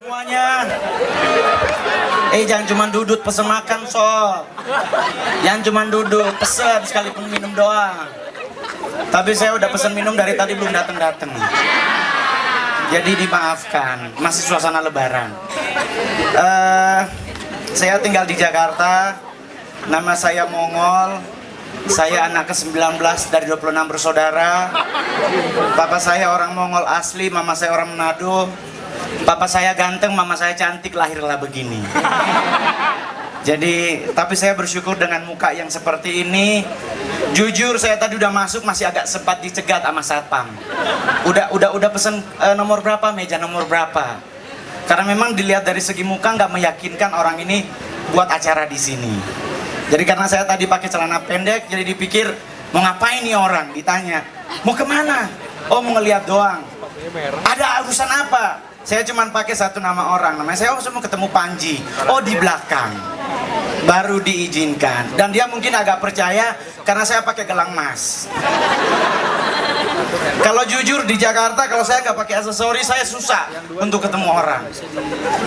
Semuanya, jangan cuma duduk pesen makan sob. Jangan cuma duduk pesen sekalipun minum doang. Tapi saya udah pesen minum dari tadi belum datang. Jadi dimaafkan, masih suasana lebaran. Saya tinggal di Jakarta. Nama saya Mongol. Saya anak ke-19 dari 26 bersaudara. Papa saya orang Mongol asli, mama saya orang Manado. Papa saya ganteng, mama saya cantik, lahirlah begini. Jadi, tapi saya bersyukur dengan muka yang seperti ini. Jujur saya tadi udah masuk masih agak sempat dicegat sama satpam. Udah pesen nomor berapa, meja nomor berapa. Karena memang dilihat dari segi muka nggak meyakinkan orang ini buat acara di sini. Jadi karena saya tadi pakai celana pendek, jadi dipikir mau ngapain nih orang, ditanya. Mau kemana? Oh mau ngeliat doang. Ada urusan apa? Saya cuma pakai satu nama orang, namanya saya mau ketemu Panji. Oh di belakang, baru diizinkan. Dan dia mungkin agak percaya karena saya pakai gelang emas. Kalau jujur di Jakarta, kalau saya nggak pakai aksesori, saya susah untuk ketemu orang.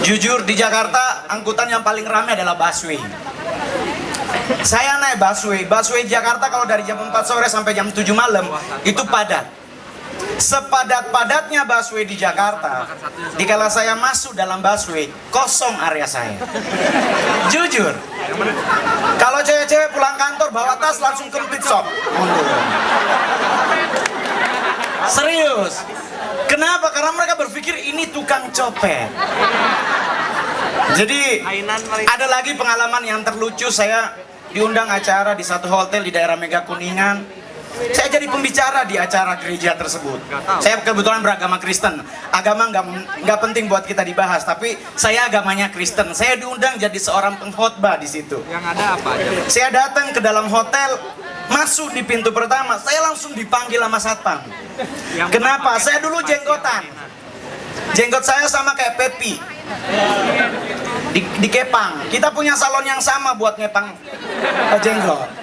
Jujur di Jakarta, angkutan yang paling ramai adalah busway. Saya naik busway Jakarta kalau dari jam 4 sore sampai jam 7 malam itu padat. Sepadat-padatnya busway di Jakarta, dikala saya masuk dalam busway, kosong area saya. Jujur, kalau cewek-cewek pulang kantor bawa tas langsung ke pit shop, mundur. Serius. Kenapa? Karena mereka berpikir ini tukang copet. Jadi ada lagi pengalaman yang terlucu. Saya diundang acara di satu hotel di daerah Mega Kuningan. Saya jadi pembicara di acara gereja tersebut. Saya kebetulan beragama Kristen. Agama nggak penting buat kita dibahas, tapi saya agamanya Kristen. Saya diundang jadi seorang pengkhotbah di situ. Yang ada apa aja? Saya datang ke dalam hotel, masuk di pintu pertama, saya langsung dipanggil sama satpam. Kenapa? Saya dulu jenggotan. Jenggot saya sama kayak Pepi. Di Kepang. Kita punya salon yang sama buat ngepang jenggot.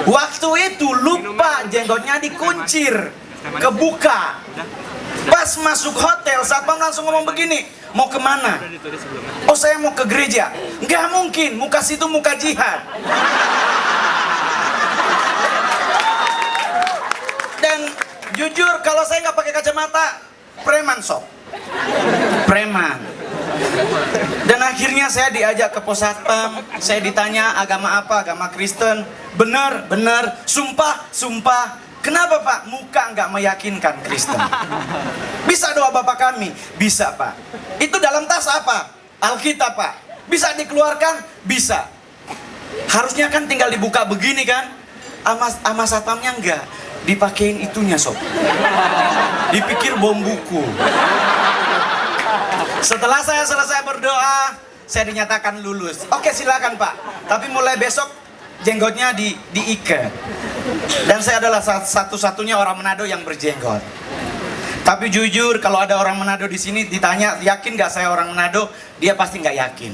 Waktu itu lupa jenggotnya dikuncir, kebuka. Pas masuk hotel, satpam langsung ngomong begini, mau kemana? Oh saya mau ke gereja. Nggak mungkin, muka situ muka jihad. Dan jujur kalau saya nggak pakai kacamata, preman sob. Preman. Dan akhirnya saya diajak ke pos satpam. Saya ditanya agama apa, agama Kristen. Benar, sumpah. Kenapa Pak? Muka nggak meyakinkan Kristen. Bisa doa Bapak kami? Bisa Pak. Itu dalam tas apa? Alkitab Pak. Bisa dikeluarkan? Bisa. Harusnya kan tinggal dibuka begini kan? Ama satpamnya enggak. Dipakein itunya sob. Dipikir bom buku. Setelah saya selesai berdoa, saya dinyatakan lulus. Oke silakan Pak, tapi mulai besok jenggotnya diikat. Dan saya adalah satu-satunya orang Manado yang berjenggot. Tapi jujur kalau ada orang Manado di sini ditanya yakin nggak saya orang Manado, dia pasti nggak yakin.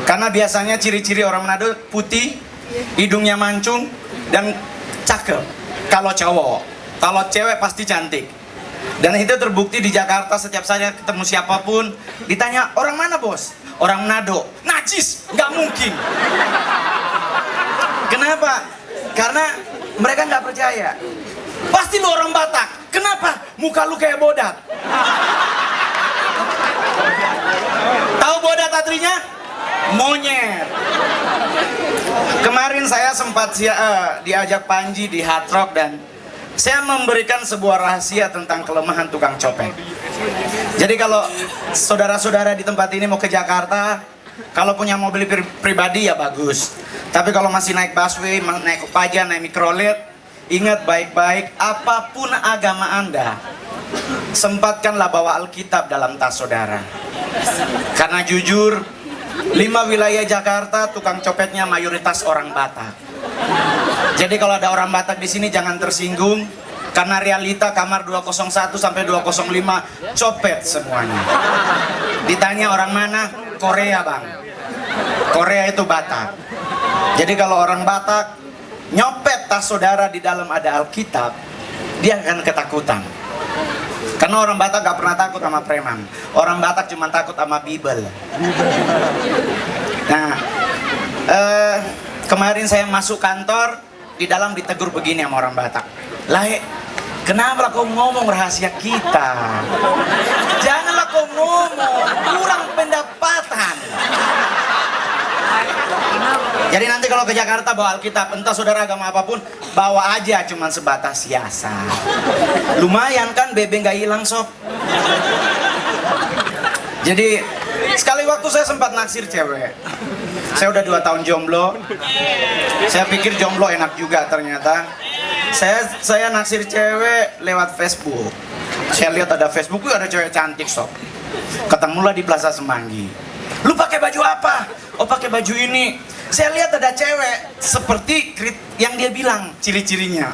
Karena biasanya ciri-ciri orang Manado putih, hidungnya mancung dan cakep. Kalau cowok, kalau cewek pasti cantik. Dan itu terbukti di Jakarta. Setiap saya ketemu siapapun ditanya orang mana bos? Orang Manado. Najis, nggak mungkin. Kenapa? Karena mereka nggak percaya. Pasti lu orang Batak. Kenapa? Muka lu kayak bodat. Tahu bodat artinya? Monyet. Kemarin saya sempat diajak Panji di Hard Rock dan saya memberikan sebuah rahasia tentang kelemahan tukang copet. Jadi kalau saudara-saudara di tempat ini mau ke Jakarta, kalau punya mobil pribadi ya bagus. Tapi kalau masih naik busway, naik Kopaja, naik mikrolet, ingat baik-baik, apapun agama Anda, sempatkanlah bawa Alkitab dalam tas saudara. Karena jujur, 5 wilayah Jakarta tukang copetnya mayoritas orang Batak. Jadi kalau ada orang Batak di sini jangan tersinggung, karena realita kamar 201 sampai 205 copet semuanya. Ditanya orang mana? Korea bang. Korea itu Batak. Jadi kalau orang Batak nyopet tas saudara di dalam ada Alkitab, dia akan ketakutan. Karena orang Batak gak pernah takut sama preman. Orang Batak cuma takut sama Bible. Nah, kemarin saya masuk kantor, di dalam ditegur begini sama orang Batak. Lae, kenapa kau ngomong rahasia kita? Janganlah kau ngomong, kurang pendapatan. Jadi nanti kalau ke Jakarta bawa Alkitab, entah saudara agama apapun, bawa aja cuman sebatas hiasan. Lumayan kan, bebe nggak hilang sob. Jadi sekali waktu saya sempat naksir cewek. Saya udah 2 tahun jomblo. Saya pikir jomblo enak juga, ternyata saya naksir cewek lewat Facebook. Saya lihat ada Facebook, ada cewek cantik sob. Ketemulah di Plaza Semanggi. Lu pakai baju apa? Oh pakai baju ini. Saya lihat ada cewek seperti yang dia bilang ciri-cirinya.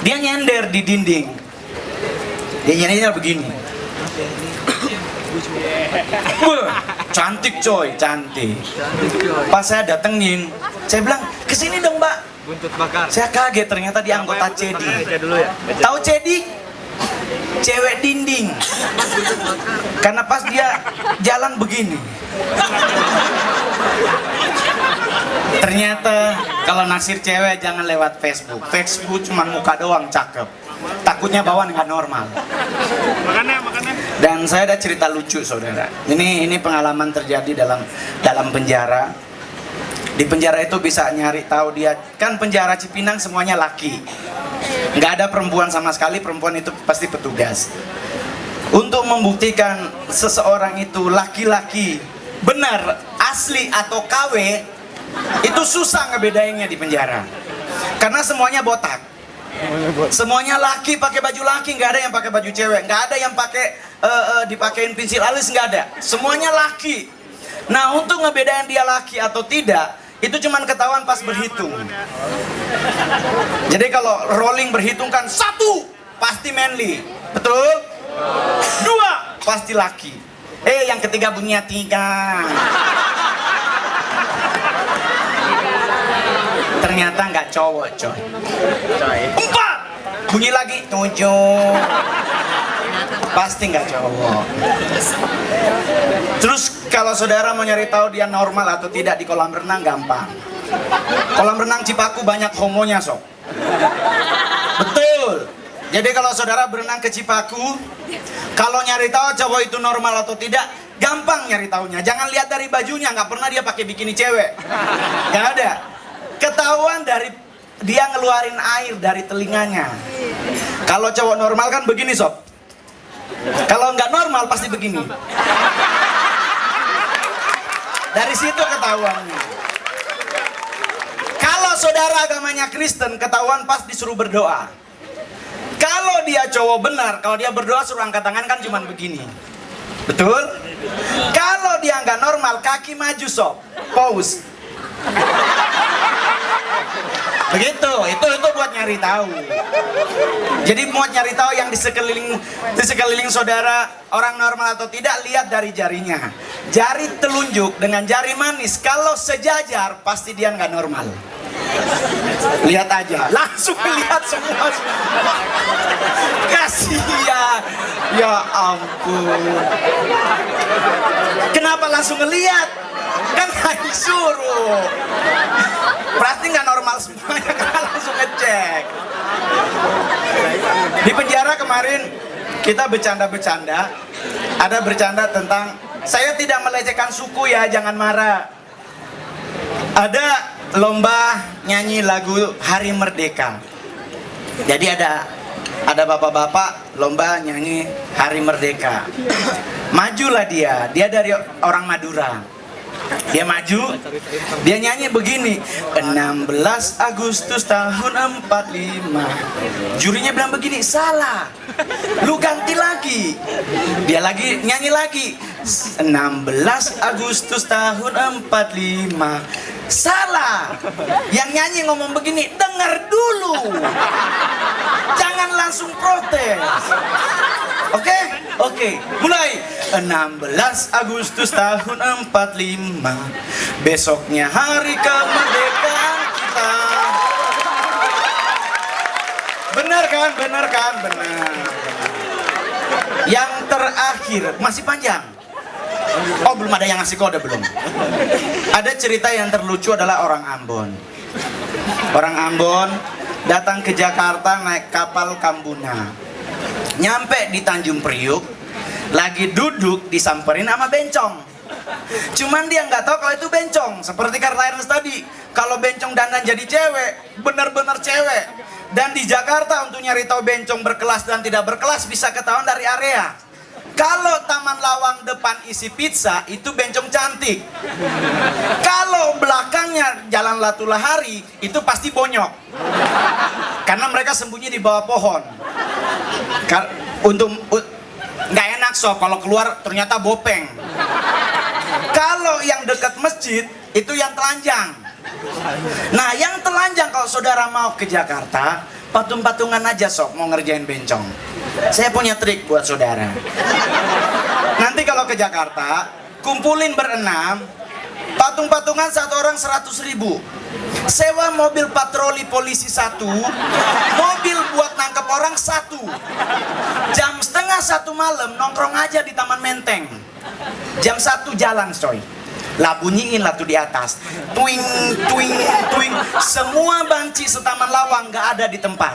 Dia nyender di dinding. Dia nyender begini. Cantik coy, cantik. Pas saya datengin, saya bilang, kesini dong mbak. Buntut bakar. Saya kaget, ternyata dia anggota CEDI. Tahu CEDI? Cewek dinding. Karena pas dia jalan begini. Ternyata kalau naksir cewek jangan lewat Facebook. Facebook cuma muka doang cakep. Takutnya bawaan nggak normal. Dan saya ada cerita lucu saudara. Ini pengalaman terjadi dalam penjara. Di penjara itu bisa nyari tahu dia, kan penjara Cipinang semuanya laki. Nggak ada perempuan sama sekali, perempuan itu pasti petugas. Untuk membuktikan seseorang itu laki-laki benar, asli atau KW, itu susah ngebedainnya di penjara. Karena semuanya botak. Semuanya laki pakai baju laki, nggak ada yang pakai baju cewek, nggak ada yang pakai dipakein pensil alis, nggak ada. Semuanya laki. Nah, untuk ngebedain dia laki atau tidak, itu cuman ketahuan pas berhitung. Jadi kalau rolling berhitung kan 1 pasti manly, betul? 2 pasti laki. Yang ketiga bunyinya 3. Ternyata nggak cowok coy. 4 bunyi lagi 7. Pasti nggak cowok. Terus kalau saudara mau nyari tahu dia normal atau tidak di kolam renang, gampang. Kolam renang Cipaku banyak homonya sob. Betul. Jadi kalau saudara berenang ke Cipaku, kalau nyari tahu cowok itu normal atau tidak, gampang nyari taunya. Jangan lihat dari bajunya, nggak pernah dia pakai bikini cewek. Nggak ada. Ketahuan dari dia ngeluarin air dari telinganya. Kalau cowok normal kan begini sob. Kalau nggak normal pasti begini. Dari situ ketahuannya. Kalau saudara agamanya Kristen, ketahuan pas disuruh berdoa. Kalau dia cowok benar, kalau dia berdoa suruh angkat tangan kan cuman begini. Betul? Kalau dia nggak normal, kaki maju sob, pause. Begitu, itu buat nyari tahu. Jadi buat nyari tahu yang di sekeliling saudara orang normal atau tidak, lihat dari jarinya. Jari telunjuk dengan jari manis kalau sejajar pasti dia nggak normal. Lihat aja, langsung lihat semua. Kasihan, ya ampun. Kenapa langsung ngelihat? Kan nggak disuruh. Berarti nggak normal semuanya, kan langsung ngecek. Di penjara kemarin kita bercanda-bercanda. Ada bercanda tentang, saya tidak melecehkan suku ya, jangan marah. Ada lomba nyanyi lagu Hari Merdeka. Jadi ada bapak-bapak lomba nyanyi Hari Merdeka. Majulah dia dari orang Madura. Dia maju, dia nyanyi begini, 16 Agustus tahun 45. Jurinya bilang begini, salah, lu ganti lagi. Dia lagi nyanyi lagi, 16 Agustus tahun 45. Salah. Yang nyanyi ngomong begini, dengar dulu, jangan langsung protes. Oke, mulai. 16 Agustus tahun 45, besoknya hari kemerdekaan kita. Benar kan? Benar. Yang terakhir, masih panjang. Oh, belum ada yang ngasih kode, belum. Ada cerita yang terlucu adalah orang Ambon. Orang Ambon datang ke Jakarta naik kapal Kambuna. Nyampe di Tanjung Priuk, lagi duduk disamperin sama bencong. Cuman dia nggak tahu kalau itu bencong. Seperti Karl Ernst tadi, kalau bencong dandan jadi cewek, bener-bener cewek. Dan di Jakarta untuk nyari tahu bencong berkelas dan tidak berkelas bisa ketahuan dari area. Kalau Taman Lawang depan isi pizza, itu bencong cantik. Kalau belakangnya Jalan Latulahari, itu pasti bonyok. Karena mereka sembunyi di bawah pohon. Nggak enak sob, kalau keluar ternyata bopeng. Kalau yang dekat masjid, itu yang telanjang. Nah, yang telanjang kalau saudara mau ke Jakarta, patung-patungan aja sob mau ngerjain bencong. Saya punya trik buat saudara. Nanti kalau ke Jakarta, kumpulin berenam, patung-patungan satu orang 100.000. Sewa mobil patroli polisi 1, mobil buat nangkep orang 1. Jam setengah 1 malam nongkrong aja di Taman Menteng. Jam 1 jalan coy. Lah bunyiin lah tuh di atas. Twing, twing, twing. Semua banci setaman Lawang gak ada di tempat.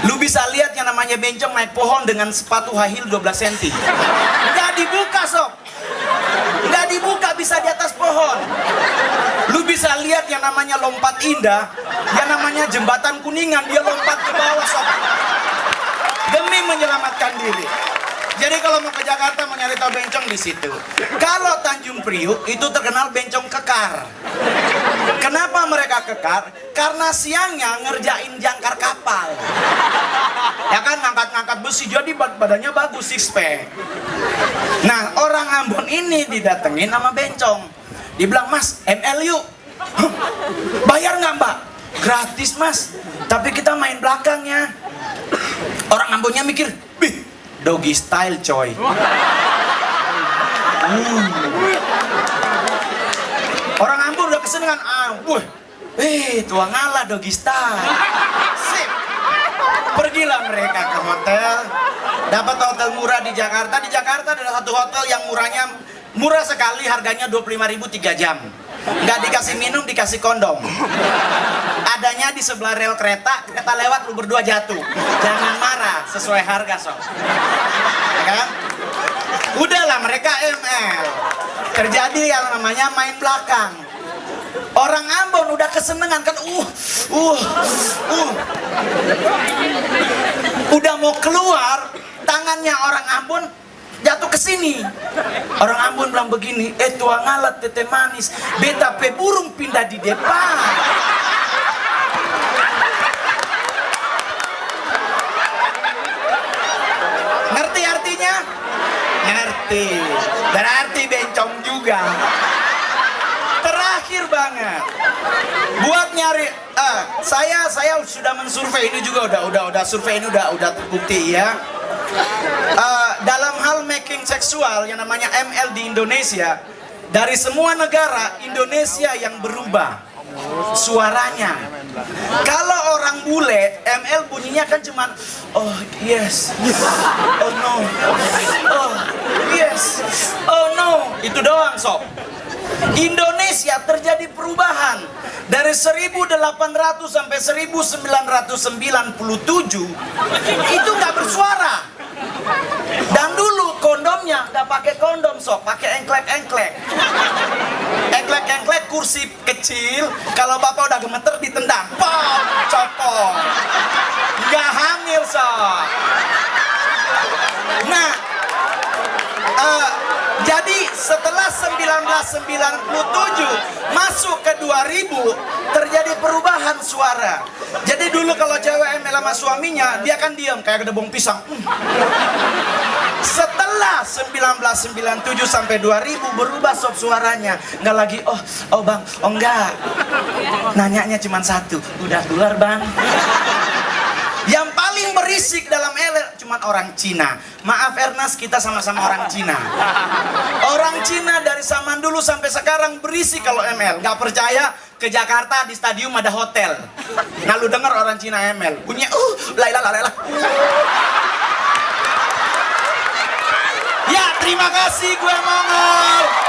Lu bisa lihat yang namanya bencong naik pohon dengan sepatu high heel 12 cm. Gak dibuka sob. Gak dibuka, bisa di atas pohon. Lu bisa lihat yang namanya lompat indah, yang namanya jembatan Kuningan, dia lompat ke bawah sob. Demi menyelamatkan diri. Jadi kalau mau ke Jakarta mau nyari tahu bencong di situ. Kalau Tanjung Priuk itu terkenal bencong kekar. Kenapa mereka kekar? Karena siangnya ngerjain jangkar kapal. Ya kan, ngangkat-ngangkat besi, jadi badannya bagus, six pack. Nah, orang Ambon ini didatengin sama bencong. Dibilang, "Mas, ML yuk." "Hah? Bayar nggak mbak?" "Gratis mas, tapi kita main belakangnya." Orang Ambonnya mikir, "Bih, doggy style coy." Orang Ambon udah kesenangan. Tua ngalah doggy style. Sip. Pergilah mereka ke hotel. Dapat hotel murah di Jakarta. Di Jakarta ada satu hotel yang murah sekali, harganya 25.000 3 jam. Nggak dikasih minum, dikasih kondom. Adanya di sebelah rel kereta lewat, lu berdua jatuh. Jangan marah, sesuai harga sob. Ya kan? Udahlah, mereka ML. Terjadi yang namanya main belakang. Orang Ambon udah kesenengan kan, udah mau keluar, tangannya orang Ambon jatuh ke sini. Orang Ambon bilang begini, "Tua ngalat tete manis, beta pe burung pindah di depan." Ngerti artinya? Ngerti. Berarti bencong juga. Terakhir banget. Buat nyari saya sudah mensurvei ini juga, udah survei ini udah terbukti ya. Dalam hal making seksual yang namanya ML di Indonesia, dari semua negara, Indonesia yang berubah suaranya. Kalau orang bule, ML bunyinya kan cuman "Oh yes, oh no, oh yes, oh no." Itu doang sob. Indonesia terjadi perubahan dari 1800 sampai 1997 itu nggak bersuara. Dan dulu kondomnya nggak pakai kondom sob, pakai engklek-engklek. Engklek-engklek, kursi kecil, kalau bapak udah gemeter ditendang, pom, copot. Nggak hamil sob. Nah, jadi setelah 1997 masuk ke 2000 terjadi perubahan suara. Jadi dulu kalau cewek ML sama suaminya, dia kan diam kayak gedebong pisang. Setelah 1997 sampai 2000 berubah sob suaranya. Nggak lagi oh bang, oh enggak. Nanyanya cuma satu, "Udah keluar bang?" Yang paling berisik dalam ML cuma orang Cina. Maaf Ernest, kita sama-sama orang Cina. Orang Cina dari zaman dulu sampai sekarang berisik kalau ML. Gak percaya, ke Jakarta di stadium ada hotel. Nah lu denger orang Cina ML bunyinya lailah. Terima kasih gue Mongol.